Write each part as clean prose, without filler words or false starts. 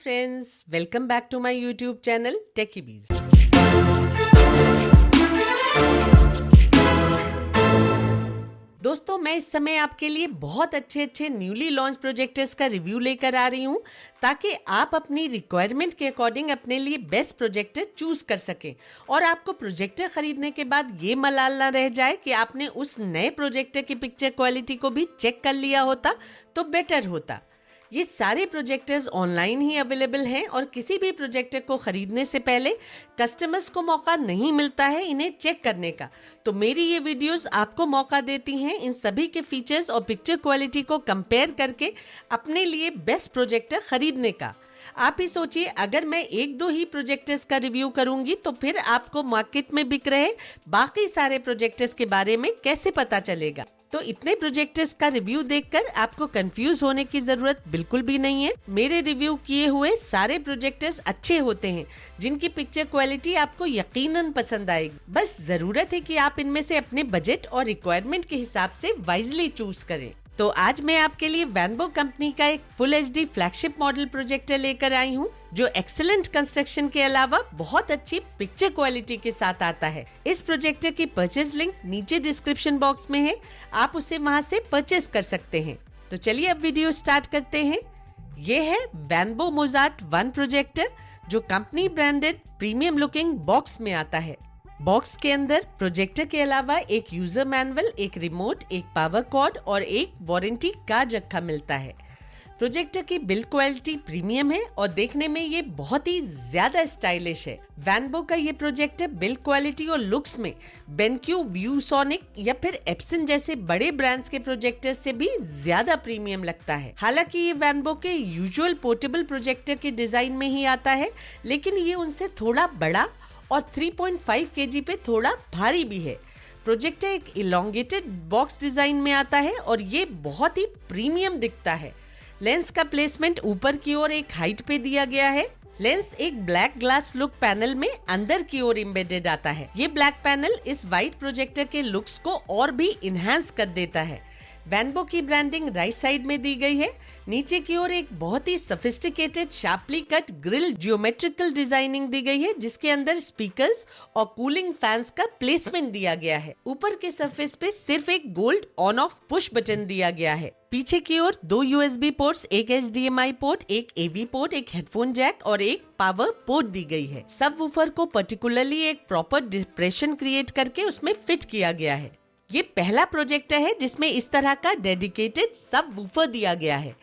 friends, welcome back to my YouTube channel TechieBees. दोस्तों, मैं इस समय आपके लिए बहुत अच्छे न्यूली लॉन्च प्रोजेक्टर्स का रिव्यू लेकर आ रही हूँ ताकि आप अपनी रिक्वायरमेंट के अकॉर्डिंग अपने लिए बेस्ट प्रोजेक्टर चूज कर सकें और आपको प्रोजेक्टर खरीदने के बाद ये मलाल ना रह जाए कि आपने उस नए प्रोजेक्टर की पिक्चर क्वालिटी को भी चेक कर लिया होता तो बेटर होता। ये सारे प्रोजेक्टर्स ऑनलाइन ही अवेलेबल हैं और किसी भी प्रोजेक्टर को खरीदने से पहले कस्टमर्स को मौका नहीं मिलता है इन्हें चेक करने का। तो मेरी ये वीडियोस आपको मौका देती हैं इन सभी के फीचर्स और पिक्चर क्वालिटी को कंपेयर करके अपने लिए बेस्ट प्रोजेक्टर खरीदने का। आप ही सोचिए, अगर मैं एक दो ही प्रोजेक्टर्स का रिव्यू करूंगी तो फिर आपको मार्केट में बिक रहे बाकी सारे प्रोजेक्टर्स के बारे में कैसे पता चलेगा। तो इतने प्रोजेक्टर्स का रिव्यू देखकर आपको कंफ्यूज होने की जरूरत बिल्कुल भी नहीं है। मेरे रिव्यू किए हुए सारे प्रोजेक्टर्स अच्छे होते हैं जिनकी पिक्चर क्वालिटी आपको यकीनन पसंद आएगी। बस जरूरत है कि आप इनमें से अपने बजट और रिक्वायरमेंट के हिसाब से वाइजली चूज करें। तो आज मैं आपके लिए वैनबो कंपनी का एक full HD flagship model projector लेकर आई हूँ जो एक्सीलेंट कंस्ट्रक्शन के अलावा बहुत अच्छी पिक्चर क्वालिटी के साथ आता है। इस प्रोजेक्टर की परचेज लिंक नीचे डिस्क्रिप्शन बॉक्स में है, आप उसे वहां से परचेज कर सकते हैं। तो चलिए अब वीडियो स्टार्ट करते हैं। ये है वैनबो मोजार्ट 1 प्रोजेक्टर जो company branded premium looking box में आता है। बॉक्स के अंदर प्रोजेक्टर के अलावा एक यूजर मैनुअल, एक रिमोट, एक पावर कॉर्ड और एक वारंटी कार्ड रखा मिलता है। प्रोजेक्टर की बिल्ड क्वालिटी प्रीमियम है और देखने में ये बहुत ही ज्यादा स्टाइलिश है। वैनबो का ये प्रोजेक्टर बिल्ड क्वालिटी और लुक्स में बेनक्यू, व्यूसोनिक या फिर एप्सन जैसे बड़े ब्रांड्स के प्रोजेक्टर से भी ज्यादा प्रीमियम लगता है। हालांकि ये वैनबो के यूजुअल पोर्टेबल प्रोजेक्टर के डिजाइन में ही आता है, लेकिन ये उनसे थोड़ा बड़ा और 3.5 kg पे थोड़ा भारी भी है। प्रोजेक्टर एक इलोंगेटेड बॉक्स डिजाइन में आता है और ये बहुत ही प्रीमियम दिखता है। लेंस का प्लेसमेंट ऊपर की ओर एक हाइट पे दिया गया है। लेंस एक ब्लैक ग्लास लुक पैनल में अंदर की ओर एम्बेडेड आता है। ये ब्लैक पैनल इस वाइट प्रोजेक्टर के लुक्स को और भी इनहेंस कर देता है। वैनबो की ब्रांडिंग राइट साइड में दी गई है। नीचे की ओर एक बहुत ही sophisticated sharply cut grill geometrical designing दी गई है जिसके अंदर स्पीकर्स और कूलिंग फैंस का प्लेसमेंट दिया गया है। ऊपर के सरफेस पे सिर्फ एक gold on off push button दिया गया है। पीछे की ओर 2 USB पोर्ट्स, एक HDMI पोर्ट, एक AV पोर्ट, एक हेडफोन जैक और एक पावर पोर्ट दी गई है। सबवूफर को पर्टिकुलरली एक प्रॉपर डिप्रेशन क्रिएट करके उसमें फिट किया गया है। ये पहला प्रोजेक्टर है जिसमें इस तरह का डेडिकेटेड सबवूफर दिया गया है।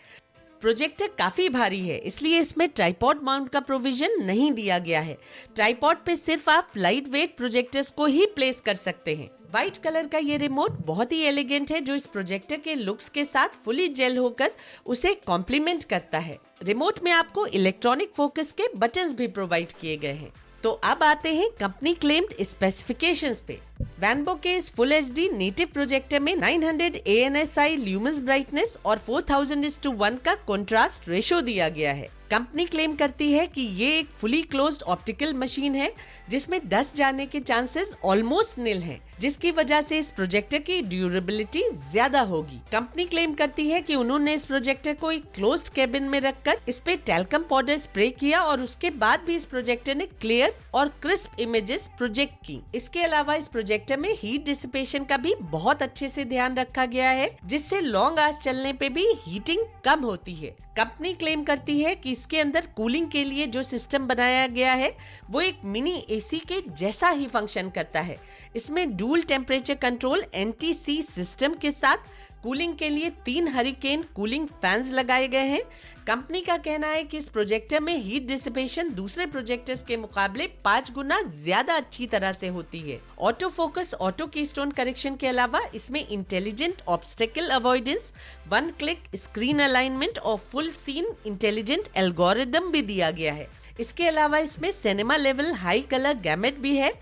प्रोजेक्टर काफी भारी है इसलिए इसमें ट्राइपॉड माउंट का प्रोविजन नहीं दिया गया है। ट्राइपॉड पे सिर्फ आप लाइट वेट प्रोजेक्टर्स को ही प्लेस कर सकते हैं। व्हाइट कलर का ये रिमोट बहुत ही एलिगेंट है जो इस प्रोजेक्टर के लुक्स के साथ फुली जेल होकर उसे कॉम्प्लीमेंट करता है। रिमोट में आपको इलेक्ट्रॉनिक फोकस के बटन्स भी प्रोवाइड किए गए हैं। तो अब आते हैं कंपनी क्लेम्ड स्पेसिफिकेशंस पे। वैनबो के इस फुल एचडी नेटिव प्रोजेक्टर में 900 ANSI ल्यूमिनस ब्राइटनेस और 4000:1 का कंट्रास्ट रेशो दिया गया है। कंपनी क्लेम करती है कि ये एक फुली क्लोज्ड ऑप्टिकल मशीन है जिसमें डस्ट जाने के चांसेस ऑलमोस्ट निल हैं, जिसकी वजह से इस प्रोजेक्टर की ड्यूरेबिलिटी ज्यादा होगी। कंपनी क्लेम करती है कि उन्होंने इस प्रोजेक्टर को एक क्लोज्ड केबिन में रखकर इस पे टैल्कम पाउडर स्प्रे किया और उसके बाद भी इस प्रोजेक्टर ने क्लियर और क्रिस्प इमेजेस प्रोजेक्ट की। इसके अलावा इस प्रोजेक्टर में हीट डिसिपेशन का भी बहुत अच्छे से ध्यान रखा गया है जिससे लॉन्ग आवर्स चलने पे भी हीटिंग कम होती है। कंपनी क्लेम करती है कि इसके अंदर कूलिंग के लिए जो सिस्टम बनाया गया है वो एक मिनी एसी के जैसा ही फंक्शन करता है। इसमें dual temperature control NTC system के साथ कूलिंग के लिए 3 हरिकेन कूलिंग फैंस लगाए गए हैं। कंपनी का कहना है कि इस प्रोजेक्टर में हीट डिसिपेशन दूसरे प्रोजेक्टर्स के मुकाबले 5 गुना ज्यादा अच्छी तरह से होती है। Auto focus, auto keystone correction के अलावा इसमें intelligent obstacle avoidance, 1 click screen alignment और फुल सीन इंटेलिजेंट एल्गोरिदम भी दिया गया है। इसके अलावा इसमें cinema level high colour gamete भी है।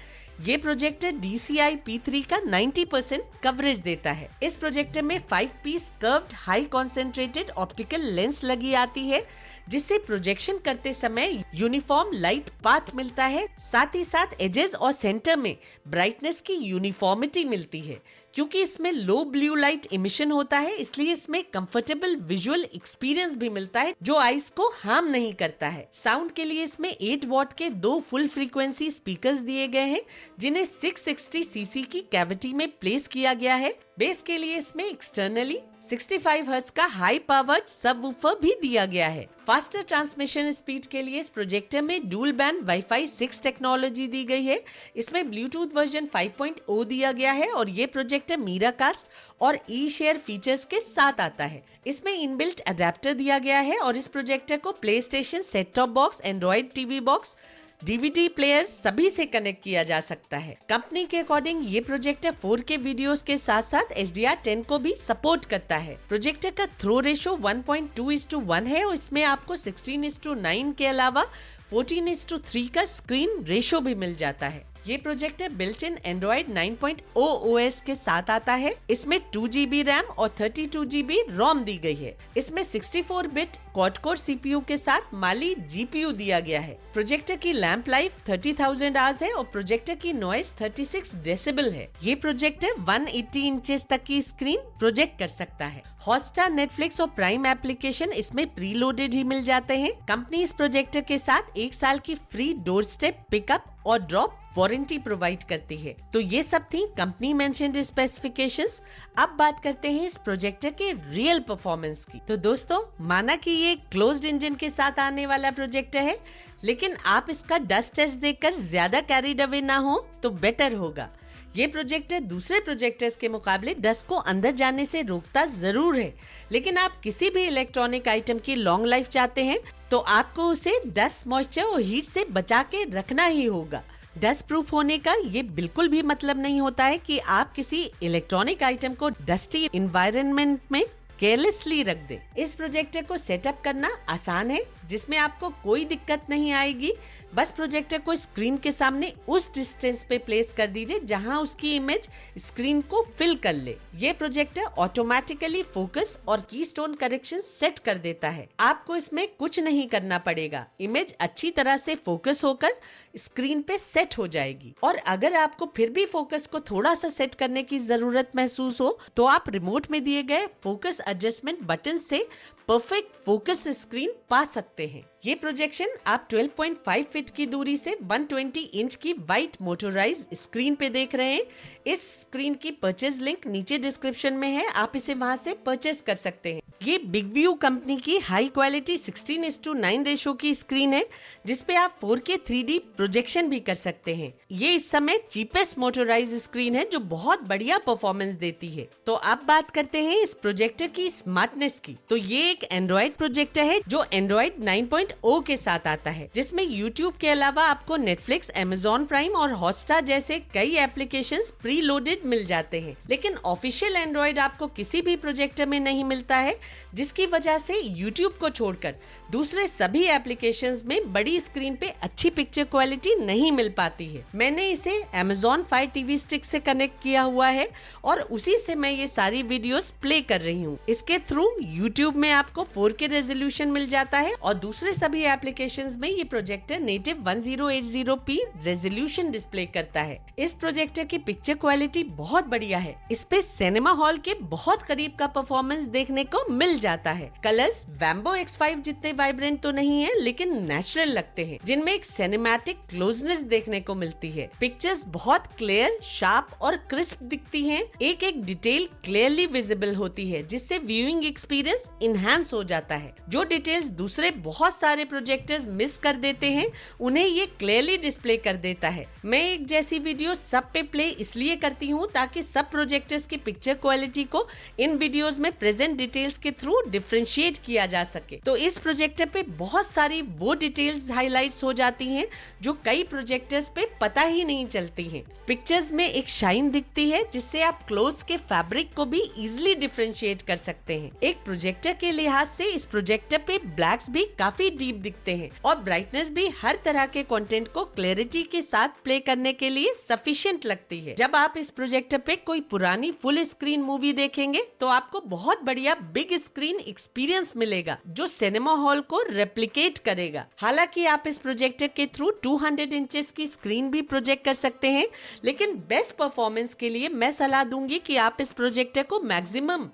ये प्रोजेक्टर DCI P3 का 90% कवरेज देता है। इस प्रोजेक्टर में 5 piece curved high concentrated optical lens लगी आती है जिससे प्रोजेक्शन करते समय यूनिफॉर्म लाइट पाथ मिलता है। साथ ही साथ एजेस और सेंटर में ब्राइटनेस की यूनिफॉर्मिटी मिलती है। क्योंकि इसमें लो ब्लू लाइट इमिशन होता है, इसलिए इसमें कंफर्टेबल विजुअल एक्सपीरियंस भी मिलता है जो आईज को हार्म नहीं करता है। साउंड के लिए इसमें 8 वॉट के 2 फुल फ्रीक्वेंसी स्पीकर्स दिए गए हैं, जिन्हें 660 सीसी की कैविटी में प्लेस किया गया है। बेस के लिए इसमें एक्सटर्नली 65 हर्ट्ज का हाई पावर्ड सबवूफर भी दिया गया है। फास्टर ट्रांसमिशन स्पीड के लिए इस प्रोजेक्टर में डुअल बैंड वाईफाई 6 टेक्नोलॉजी दी गई है। इसमें ब्लूटूथ वर्जन 5.0 दिया गया है और ये प्रोजेक्टर मीराकास्ट और ई शेयर फीचर्स के साथ आता है। इसमें इनबिल्ट अडेप्टर दिया गया है और इस प्रोजेक्टर को play station, set top box, Android TV box, DVD player सभी से कनेक्ट किया जा सकता है। कंपनी के अकॉर्डिंग ये प्रोजेक्टर 4K वीडियोस के साथ साथ HDR10 को भी सपोर्ट करता है। प्रोजेक्टर का थ्रो रेशो 1.2:1 है और इसमें आपको 16:9 के अलावा 14:3 का स्क्रीन रेशो भी मिल जाता है। ये projector built in Android 9.0 OS के साथ आता है। इसमें 2GB रैम और 32GB रोम दी गई है। इसमें 64 बिट क्वाड कोर CPU के साथ माली GPU दिया गया है। प्रोजेक्टर की लैंप लाइफ 30,000 आवर्स है और प्रोजेक्टर की नॉइस 36 डेसिबल है। ये प्रोजेक्टर 180 इंचेस तक की स्क्रीन प्रोजेक्ट कर सकता है। हॉटस्टार, नेटफ्लिक्स और प्राइम एप्लीकेशन इसमें प्रीलोडेड ही मिल जाते हैं। कंपनी इस प्रोजेक्टर के साथ 1 साल की फ्री डोर स्टेप पिकअप और ड्रॉप वारंटी प्रोवाइड करती है। तो ये सब थी कंपनी मेंशन्ड स्पेसिफिकेशंस। अब बात करते हैं इस प्रोजेक्टर के रियल परफॉर्मेंस की। तो दोस्तों, माना कि ये क्लोज्ड इंजन के साथ आने वाला प्रोजेक्टर है, लेकिन आप इसका डस्ट टेस्ट देखकर ज्यादा कैरीड अवे ना हो तो बेटर होगा। ये प्रोजेक्टर दूसरे प्रोजेक्टर्स के मुकाबले डस्ट को अंदर जाने से रोकता जरूर है, लेकिन आप किसी भी इलेक्ट्रॉनिक आइटम की लॉन्ग लाइफ चाहते हैं तो आपको उसे डस्ट, मॉइस्चर और हीट से बचा के रखना ही होगा। डस्ट प्रूफ होने का ये बिल्कुल भी मतलब नहीं होता है कि आप किसी इलेक्ट्रॉनिक आइटम को डस्टी एनवायरनमेंट में केयरलेसली रख दे। इस प्रोजेक्टर को सेटअप करना आसान है, जिसमें आपको कोई दिक्कत नहीं आएगी। बस प्रोजेक्टर को स्क्रीन के सामने उस डिस्टेंस पे प्लेस कर दीजिए जहां उसकी इमेज स्क्रीन को फिल कर ले। ये प्रोजेक्टर ऑटोमेटिकली फोकस और कीस्टोन करेक्शन सेट कर देता है। आपको इसमें कुछ नहीं करना पड़ेगा, इमेज अच्छी तरह से फोकस होकर स्क्रीन पे सेट हो जाएगी। और अगर आपको फिर भी फोकस को थोड़ा सा सेट करने की जरूरत महसूस हो तो आप रिमोट में दिए गए फोकस एडजस्टमेंट बटन से परफेक्ट फोकस स्क्रीन पा सकते हैं। ये प्रोजेक्शन आप 12.5 फीट की दूरी से 120 इंच की वाइट मोटोराइज स्क्रीन पे देख रहे हैं। इस स्क्रीन की परचेज लिंक नीचे डिस्क्रिप्शन में है, आप इसे वहां से परचेज कर सकते हैं। ये बिग व्यू कंपनी की हाई क्वालिटी 16:9 रेशो की स्क्रीन है, जिसपे आप 4K 3D प्रोजेक्शन भी कर सकते हैं। ये इस समय चीपेस्ट मोटोराइज स्क्रीन है जो बहुत बढ़िया परफॉर्मेंस देती है। तो अब बात करते हैं इस प्रोजेक्टर की स्मार्टनेस की। तो ये एक एंड्रॉइड प्रोजेक्टर है जो एंड्रॉइड 9.0 के साथ आता है, जिसमें यूट्यूब के अलावा आपको नेटफ्लिक्स, अमेज़न प्राइम और हॉटस्टार जैसे कई एप्लीकेशंस प्री लोडेड मिल जाते हैं। लेकिन ऑफिशियल एंड्रॉइड आपको किसी भी प्रोजेक्टर में नहीं मिलता है, जिसकी वजह से यूट्यूब को छोड़कर दूसरे सभी एप्लीकेशंस में बड़ी स्क्रीन पे अच्छी पिक्चर क्वालिटी नहीं मिल पाती है। मैंने इसे अमेज़न फायर टीवी स्टिक से कनेक्ट किया हुआ है और उसी से मैं ये सारी वीडियोस प्ले कर रही हूँ। इसके थ्रू यूट्यूब में आपको 4K रेजोल्यूशन मिल जाता है और दूसरे सभी एप्लीकेशंस में ये projector native 1080p resolution display करता है। इस प्रोजेक्टर की पिक्चर क्वालिटी बहुत बढ़िया है। इस पे सिनेमा हॉल के बहुत करीब का परफॉर्मेंस देखने को मिल जाता है। कलर्स वैम्बो X5 जितने वाइब्रेंट तो नहीं है, लेकिन नेचुरल लगते हैं, जिनमें एक सिनेमैटिक क्लोजनेस देखने को मिलती है। पिक्चर्स बहुत क्लियर, शार्प और क्रिस्प दिखती हैं। एक एक डिटेल क्लियरली विजिबल होती है, जिससे व्यूइंग एक्सपीरियंस इनहैंस हो जाता है। जो डिटेल्स दूसरे बहुत सारे प्रोजेक्टर्स मिस कर देते हैं, उन्हें ये क्लियरली डिस्प्ले कर देता है। मैं एक जैसी वीडियो सब पे प्ले इसलिए करती हूँ ताकि सब प्रोजेक्टर्स की पिक्चर क्वालिटी को इन वीडियोस में प्रेजेंट डिटेल्स के थ्रू डिफरेंशिएट किया जा सके। तो इस प्रोजेक्टर पे बहुत सारी वो डिटेल्स हाईलाइट्स हो जाती हैं जो कई प्रोजेक्टर्स पे पता ही नहीं चलती हैं। पिक्चर्स में एक शाइन दिखती है, जिससे आप क्लोथ्स के फैब्रिक को भी इजिली डिफरेंशिएट कर सकते हैं। एक प्रोजेक्टर के लिहाज से इस प्रोजेक्टर पे ब्लैक्स भी काफी डीप दिखते हैं और ब्राइटनेस भी हर तरह के कंटेंट को क्लैरिटी के साथ प्ले करने के लिए सफिशिएंट लगती है। जब आप इस प्रोजेक्टर पे कोई पुरानी फुल स्क्रीन मूवी देखेंगे तो आपको बहुत बढ़िया बिग स्क्रीन एक्सपीरियंस मिलेगा जो सिनेमा हॉल को रेप्लिकेट करेगा। हालांकि आप इस प्रोजेक्टर के थ्रू 200 इंचेस की स्क्रीन भी प्रोजेक्ट कर सकते हैं, लेकिन बेस्ट परफॉर्मेंस के लिए मैं सलाह दूंगी कि आप इस प्रोजेक्टर को मैक्सिमम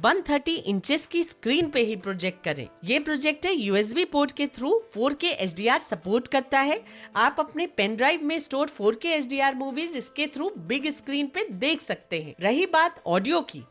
130 इंचेस की स्क्रीन पे ही प्रोजेक्ट करें। ये प्रोजेक्टर यूएसबी पोर्ट के थ्रू 4K HDR सपोर्ट करता है। आप अपने पेन ड्राइव में स्टोर 4K HDR मूवीज इसके थ्रू बिग स्क्रीन पे देख सकते हैं। रही बात ऑडियो की,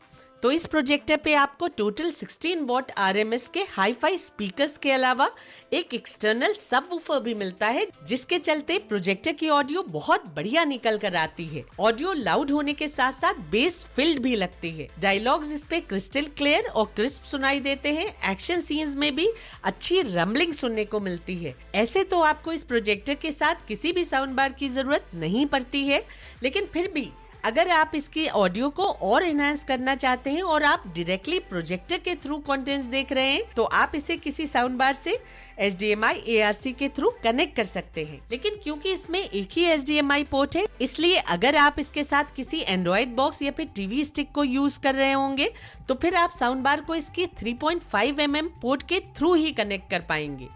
तो इस प्रोजेक्टर पे आपको टोटल 16 वॉट RMS के हाई-फाई स्पीकर्स के अलावा एक एक्सटर्नल सबवूफर भी मिलता है, जिसके चलते प्रोजेक्टर की ऑडियो बहुत बढ़िया निकल कर आती है। ऑडियो लाउड होने के साथ साथ बेस फिल्ड भी लगती है। डायलॉग्स इस पे क्रिस्टल क्लियर और क्रिस्प सुनाई देते हैं। एक्शन सीन्स में भी अच्छी रम्बलिंग सुनने को मिलती है। ऐसे तो आपको इस प्रोजेक्टर के साथ किसी भी साउंड बार की जरूरत नहीं पड़ती है, लेकिन फिर भी अगर आप इसकी ऑडियो को और एनहांस करना चाहते हैं और आप डायरेक्टली प्रोजेक्टर के थ्रू कंटेंट्स देख रहे हैं तो आप इसे किसी साउंड बार से HDMI ARC के थ्रू कनेक्ट कर सकते हैं। लेकिन क्योंकि इसमें एक ही HDMI पोर्ट है, इसलिए अगर आप इसके साथ किसी एंड्रॉइड बॉक्स या फिर टीवी स्टिक को यूज कर रहे होंगे तो फिर आप साउंड बार को इसकी 3.5 mm पोर्ट के थ्रू ही कनेक्ट कर पाएंगे।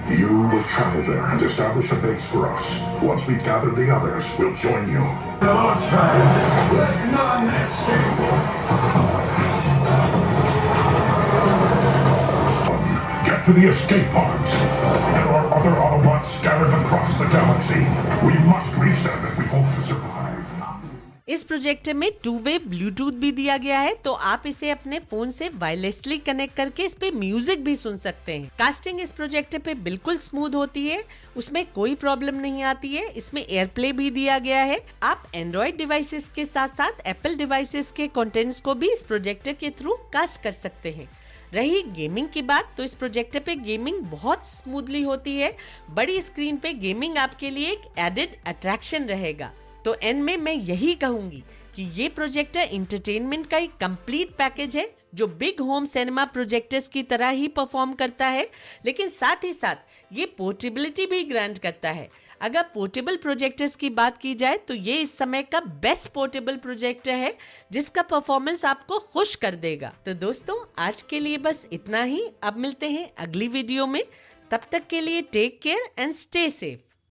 You will travel there and establish a base for us. Once we've gathered the others, we'll join you. Launch pad! Let none escape! Get to the escape pods. There are other Autobots scattered across the galaxy. We must reach them if we hope to survive. इस projector में two way Bluetooth भी दिया गया है, तो आप इसे अपने फोन से वायरलेसली कनेक्ट करके इस पे म्यूजिक भी सुन सकते हैं। कास्टिंग इस प्रोजेक्टर पे बिल्कुल स्मूथ होती है, उसमें कोई प्रॉब्लम नहीं आती है। इसमें एयरप्ले भी दिया गया है। आप एंड्रॉइड डिवाइसेस के साथ साथ एप्पल डिवाइसेस के कंटेंट्स को भी इस प्रोजेक्टर के थ्रू कास्ट कर सकते हैं। रही गेमिंग की बात, तो इस प्रोजेक्टर पे गेमिंग बहुत स्मूथली होती है। बड़ी स्क्रीन पे गेमिंग आपके लिए एक एडेड अट्रैक्शन रहेगा। तो एंड में मैं यही कहूंगी कि ये प्रोजेक्टर इंटरटेनमेंट का एक कंप्लीट पैकेज है जो बिग होम सिनेमा प्रोजेक्टर्स की तरह ही परफॉर्म करता है, लेकिन साथ ही साथ ये पोर्टेबिलिटी भी ग्रांट करता है। अगर पोर्टेबल प्रोजेक्टर्स की बात की जाए तो ये इस समय का बेस्ट पोर्टेबल प्रोजेक्टर है जिसका परफॉर्मेंस आपको खुश कर देगा। तो दोस्तों, आज के लिए बस इतना ही। अब मिलते हैं अगली वीडियो में। तब तक के लिए take care and stay safe.